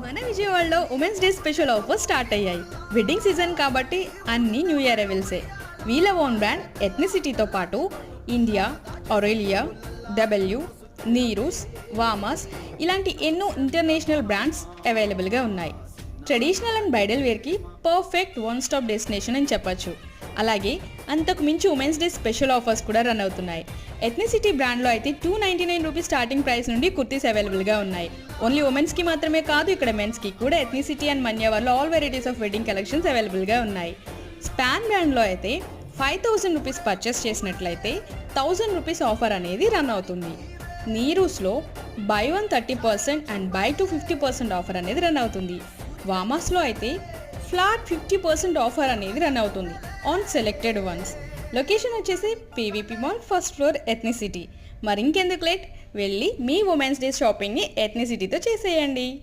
మన విజయవాడలో women's day special offer start అయ్యాయి. వెడ్డింగ్ సీజన్ కాబట్టి అన్ని న్యూ ఇయర్ అవెల్సే. వీళ్ళ ఓన్ బ్రాండ్ ఎథ్నిసిటీతో పాటు ఇండియా, ఆరెలియా, డబ్ల్యూ, నీరూస్, వామాస్ ఇలాంటి ఎన్నో ఇంటర్నేషనల్ బ్రాండ్స్ అవైలబుల్గా ఉన్నాయి. ట్రెడిషనల్ అండ్ బ్రైడల్ వేర్కి పర్ఫెక్ట్ వన్ స్టాప్ డెస్టినేషన్ అని చెప్పచ్చు. అలాగే అంతకు మించి ఉమెన్స్ డే స్పెషల్ ఆఫర్స్ కూడా రన్ అవుతున్నాయి. ఎథ్నిసిటీ బ్రాండ్లో అయితే 299 రూపీస్ స్టార్టింగ్ ప్రైస్ నుండి కుర్తీస్ అవైలబుల్గా ఉన్నాయి. ఓన్లీ ఉమెన్స్కి మాత్రమే కాదు, ఇక్కడ మెన్స్కి కూడా ఎథ్నిసిటీ అండ్ మన్యావర్లో all varieties of wedding collections అవైలబుల్గా ఉన్నాయి. స్పాన్ బ్రాండ్లో అయితే 5000 రూపీస్ పర్చేస్ చేసినట్లయితే 1000 రూపీస్ ఆఫర్ అనేది రన్ అవుతుంది. నీరూస్లో బై 1 30% అండ్ బై 2 50% ఆఫర్ అనేది రన్ అవుతుంది. వామాస్లో అయితే ఫ్లాట్ 50% ఆఫర్ అనేది రన్ అవుతుంది ఆన్ సెలెక్టెడ్ వన్స్. లొకేషన్ వచ్చేసి PVP mall, first floor, ethnicity. మరి ఇంకెందుకు లేట్, వెళ్ళి మీ ఉమెన్స్ డే షాపింగ్ని ఎథ్నిసిటీతో చేసేయండి.